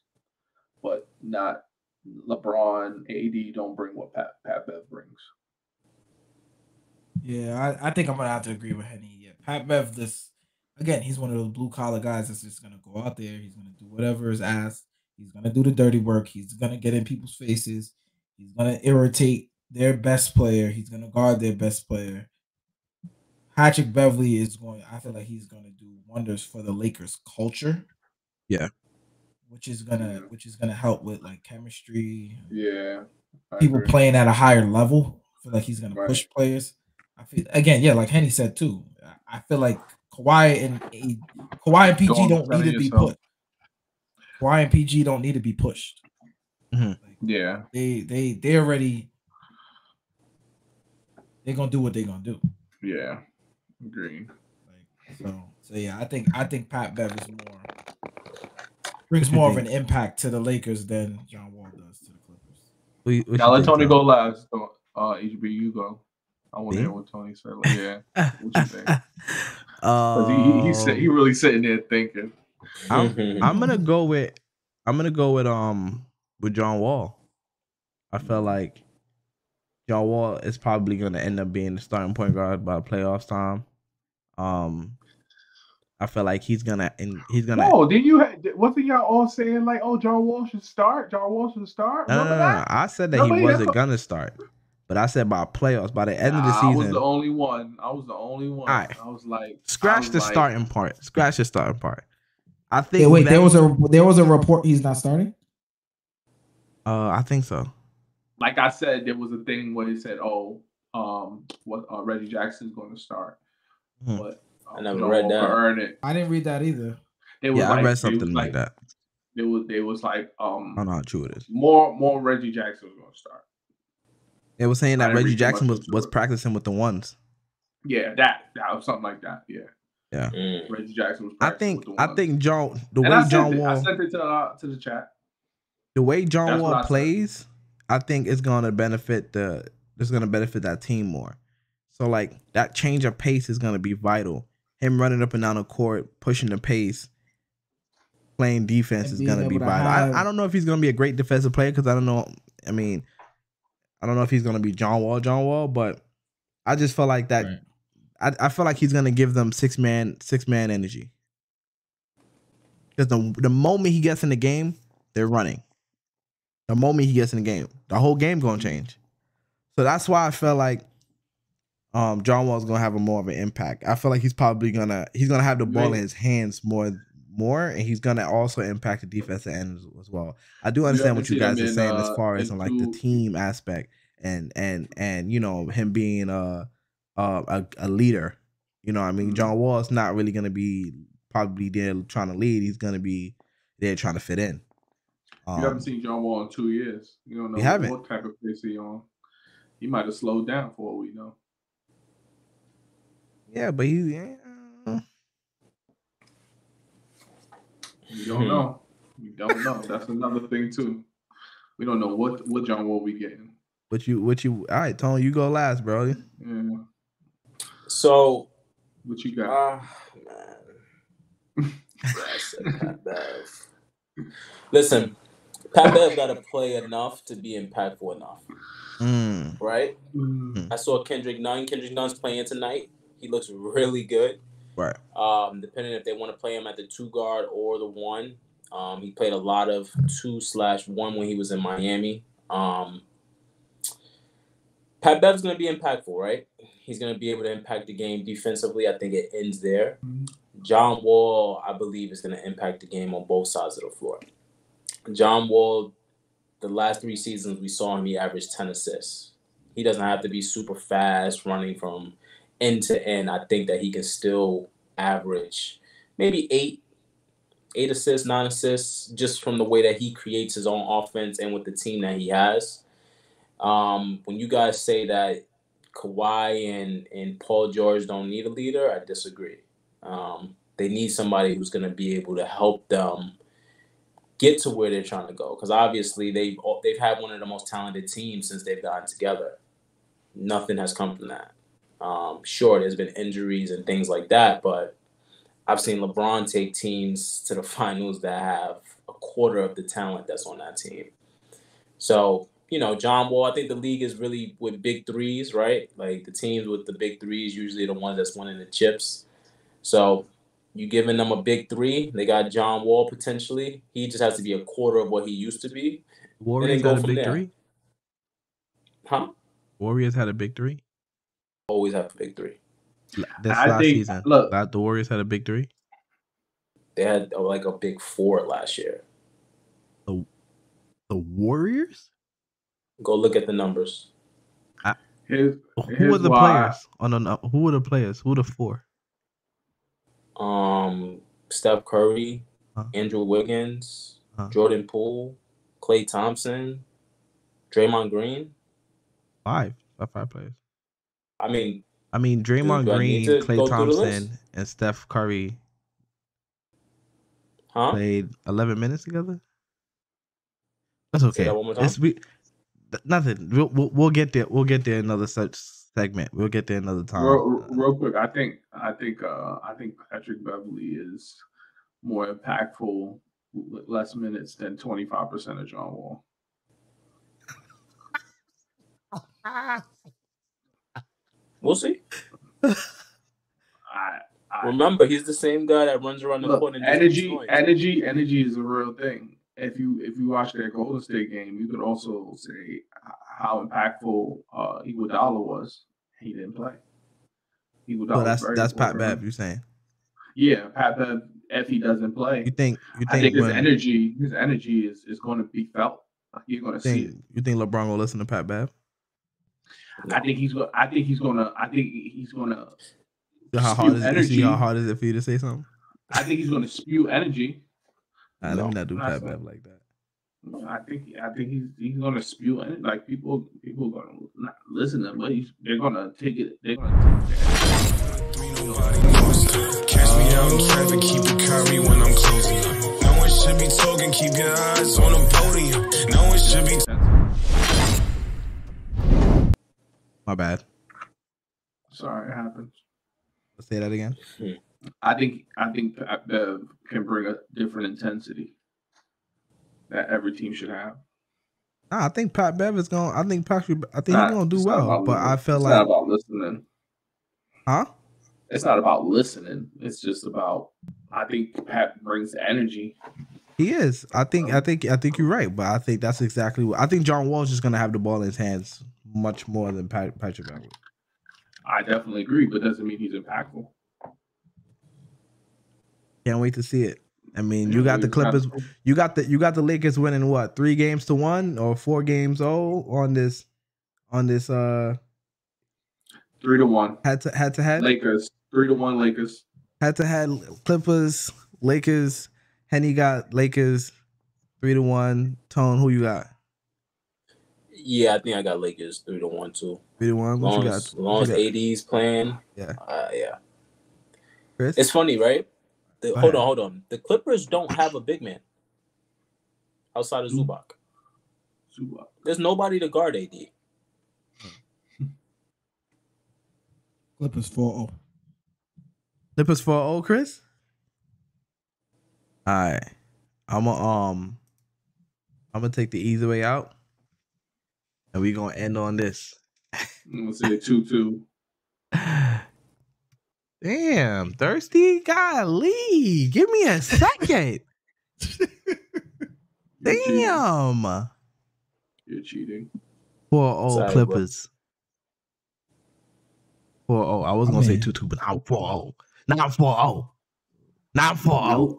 but not LeBron, AD don't bring what Pat Bev brings. Yeah, I think I'm gonna have to agree with Henny. Yeah, Pat Bev, he's one of those blue collar guys that's just gonna go out there. He's gonna do whatever is asked. He's gonna do the dirty work. He's gonna get in people's faces. He's gonna irritate their best player. He's gonna guard their best player. Patrick Beverley I feel like he's gonna do wonders for the Lakers culture. Yeah. Which is gonna help with like chemistry. Yeah. People playing at a higher level. I feel like he's gonna push players. I feel like Henny said too. I feel like Kawhi and PG don't need to be put. Kawhi and PG don't need to be pushed. Like, yeah. They already they're gonna do what they're gonna do. Yeah. Agree. So yeah, I think Pat Bev brings more of an impact to the Lakers than John Wall does to the Clippers. Now let Tony go last. HB, you go. I want to hear what Tony said. Like, yeah, what you think? Because he really sitting there thinking. I'm gonna go with John Wall. I feel like John Wall is probably gonna end up being the starting point guard by playoffs time. I feel like he's gonna. Oh, wasn't y'all all saying like, oh, John Wall should start? John Wall should start. No. I said that he wasn't gonna start, but I said by playoffs, by the end of the season. I was the only one. All right. I was like, starting part. Scratch the starting part. I think. Wait, there was a report he's not starting. I think so. Like I said, there was a thing where he said, Reggie Jackson's going to start, but. I never read that. I didn't read that either. I read something like that. It was like I don't know how true it is. More Reggie Jackson was going to start. It was saying that Reggie Jackson was practicing with the ones. Yeah, that was something like that. Yeah. Yeah. Reggie Jackson was practicing with the ones. I think John Wall. I sent it to the chat. The way John Wall plays, I think it's gonna benefit that team more. So like that change of pace is gonna be vital. Him running up and down the court, pushing the pace, playing defense is going to be vital. I don't know if he's going to be a great defensive player because I don't know. I mean, I don't know if he's going to be John Wall, but I just feel like that. Right. I feel like he's going to give them six man energy. Because the moment he gets in the game, they're running. The moment he gets in the game, the whole game going to change. So that's why I feel like John Wall's gonna have more of an impact. I feel like he's gonna have the ball in his hands more, and he's gonna also impact the defensive end as well. I do understand what you guys are saying as far as like the team aspect and him being a leader. You know what I mean? John Wall is not really gonna be probably there trying to lead. He's gonna be there trying to fit in. You haven't seen John Wall in 2 years. You don't know what type of pace he's on. He might have slowed down for all we know. Yeah, but you don't know. You don't know. That's another thing too. We don't know what John Wall be getting. What you? All right, Tone, you go last, bro. Yeah. So, what you got? Man. I said Pat Bev. Listen, Pat Bev got to play enough to be impactful enough. Right? I saw Kendrick Nunn. Kendrick Nunn's playing tonight. He looks really good. Right. Depending if they want to play him at the 2 guard or the 1. He played a lot of 2/1 when he was in Miami. Pat Bev's going to be impactful, right? He's going to be able to impact the game defensively. I think it ends there. John Wall, I believe, is going to impact the game on both sides of the floor. John Wall, the last 3 seasons we saw him, he averaged 10 assists. He doesn't have to be super fast running from end to end. I think that he can still average maybe 8 assists, 9 assists, just from the way that he creates his own offense and with the team that he has. When you guys say that Kawhi and Paul George don't need a leader, I disagree. They need somebody who's going to be able to help them get to where they're trying to go. Because obviously they've had one of the most talented teams since they've gotten together. Nothing has come from that. Sure, there's been injuries and things like that, but I've seen LeBron take teams to the finals that have a quarter of the talent that's on that team. So, John Wall, I think the league is really with big threes, right? Like the teams with the big threes usually the ones that's winning the chips. So you giving them a big 3. They got John Wall potentially. He just has to be a quarter of what he used to be. Warriors had a big 3? Huh? Warriors had a big 3? Always have a big 3. This last season. Look, the Warriors had a big 3? They had like a big 4 last year. The Warriors? Go look at the numbers. Who were the players? Who were the players? Who were the 4? Steph Curry, Andrew Wiggins, Jordan Poole, Klay Thompson, Draymond Green. 5 players. I mean, Draymond Green, Klay Thompson, and Steph Curry played 11 minutes together. That's okay. Say that one more time. Nothing. We'll get there. We'll get there another such segment. We'll get there another time. Real quick, I think Patrick Beverly is more impactful with less minutes than 25% of John Wall. We'll see. Remember, he's the same guy that runs around the court and energy is a real thing. If you watch that Golden State game, you could also say how impactful Iguodala was. He didn't play. That's Pat Bev. You saying? Yeah, Pat Bev. If he doesn't play, you think his energy is going to be felt. You're going to see it. You think LeBron will listen to Pat Bev? I think he's gonna. How hard is it for you to say something? I think he's going to spew energy. Let me not do Pat Bev like that. I think he's going to spew energy. Like people are going to not listen to him, but they're going to take it. They're going to take it. Catch me out in traffic, keep it Kyrie when I'm closing up. No one should be talking, keep your eyes on the podium. No one should be. My bad. Sorry, it happens. Let's say that again. I think Pat Bev can bring a different intensity that every team should have. I think Pat Bev is going. I think he's going to do well. But I feel like it's not about listening. Huh? It's not about listening. It's just about. I think Pat brings the energy. He is. I think you're right. But I think that's exactly what I think. John Wall is just going to have the ball in his hands much more than Patrick Beverly. I definitely agree, but doesn't mean he's impactful. Can't wait to see it. I mean, you got the Clippers. You got the Lakers winning what 3-1 or 4-0 on this 3-1 head to head. Lakers 3-1 Lakers head to head Clippers Lakers. Henny got Lakers 3-1. Tone, who you got? Yeah, I think I got Lakers 3-1 too. 3-1. What you got? As long as AD's playing. Yeah. Yeah. Chris? It's funny, right? Hold on. The Clippers don't have a big man outside of Zubac. There's nobody to guard AD. Clippers 4-0. Clippers 4-0, Chris? All right. I'm gonna take the easy way out. And we're gonna end on this. I'm gonna say 2-2. Damn, thirsty? Golly. Give me a second. Damn. You're cheating. 4-0 Clippers. 4-0. I was gonna say 2-2, but now 4-0. Now 4-0. Now 4-0.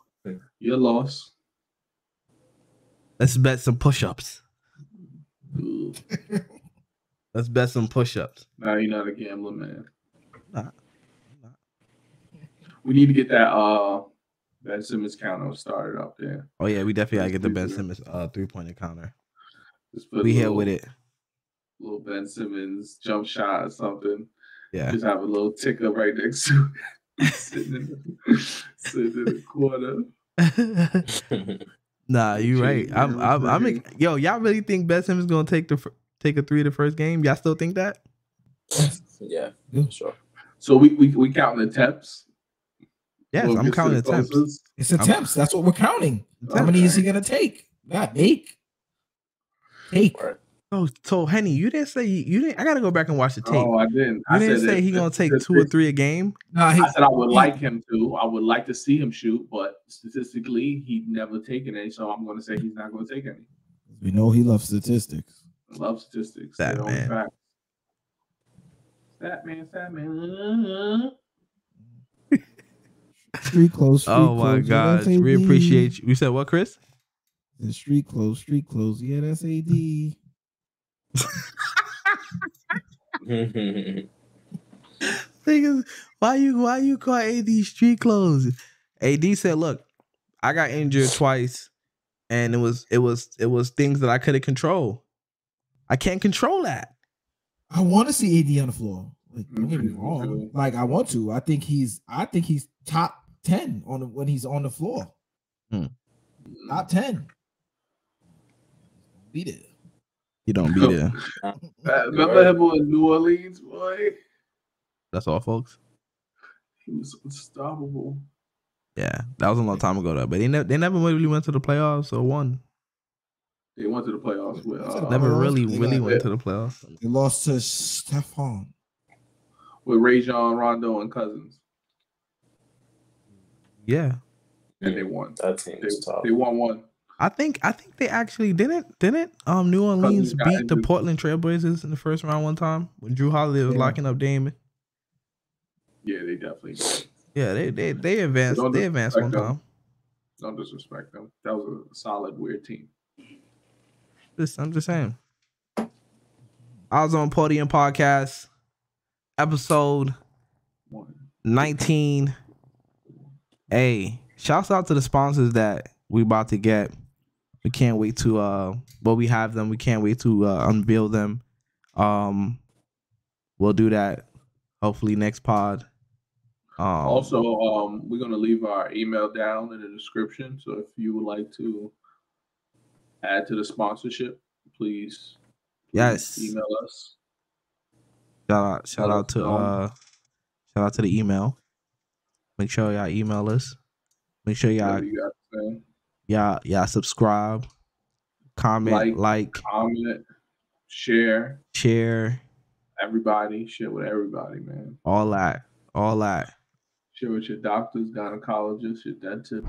Your loss. Let's bet some push-ups. Let's bet some push-ups. Nah, you're not a gambler, man. Nah. We need to get that Ben Simmons counter started up there. Oh yeah, we definitely gotta get the Ben Simmons 3-point counter. We here here with it. Little Ben Simmons jump shot or something. Yeah. Just have a little ticker right next to it. sitting in the corner. Nah, you right. Yo, y'all really think Ben Simmons gonna take a 3 the first game? Y'all still think that? Yeah, sure. So we counting the attempts. Yes, I'm counting attempts. It's attempts. That's what we're counting. How many is he gonna take? Not make. Take. So Henny, you didn't say you didn't. I gotta go back and watch the tape. Oh, I didn't. You didn't say he's gonna take 2 or 3 a game. No, I said I would like him to. I would like to see him shoot, but statistically, he'd never taken any. So I'm gonna say he's not gonna take any. We know he loves statistics. I love statistics. That man. That man. Street clothes. Oh my God, we appreciate you. You said what, Chris? The street clothes. Yeah, that's AD. Why you call AD street clothes? AD said, "Look, I got injured twice, and it was things that I couldn't control. I can't control that. I want to see AD on the floor. Like, don't get me wrong. Like, I want to. I think he's top 10 when he's on the floor. Top 10. Beat it. You don't beat it. Remember him in New Orleans, boy? That's all, folks. He was unstoppable. Yeah, that was a long time ago, though. But they never really went to the playoffs or won. They went to the playoffs with never really went to the playoffs. They lost to Stephon with Rajon Rondo and Cousins. Yeah, and they won. That team's tough. They won one. I think they actually didn't New Orleans beat the Portland Trailblazers in the first round one time when Drew Holiday was locking up Damon. Yeah, they definitely did. Yeah, they advanced. They advanced one time. Don't disrespect them. That was a solid, weird team. I'm just saying. Eyesonpodium podcast, episode 19. Hey, shouts out to the sponsors that we about to get. We can't wait to we have them. We can't wait to unveil them. We'll do that hopefully next pod. Also, we're gonna leave our email down in the description. So if you would like to add to the sponsorship, please email us. Shout out to the email. Make sure y'all email us. Make sure y'all subscribe, comment, like, comment, share. Everybody, share with everybody, man. All that. Share with your doctors, gynecologists, your dentists.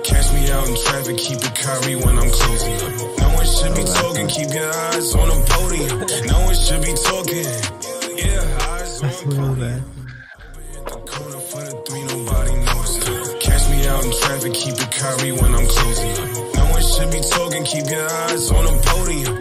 Catch me out in traffic, keep it Kyrie when I'm closing up. No one should be talking, keep your eyes on the podium. No one should be talking. Yeah, eyes on the podium. Catch me out in traffic, keep it Kyrie when I'm closing up. No one should be talking, keep your eyes on the podium.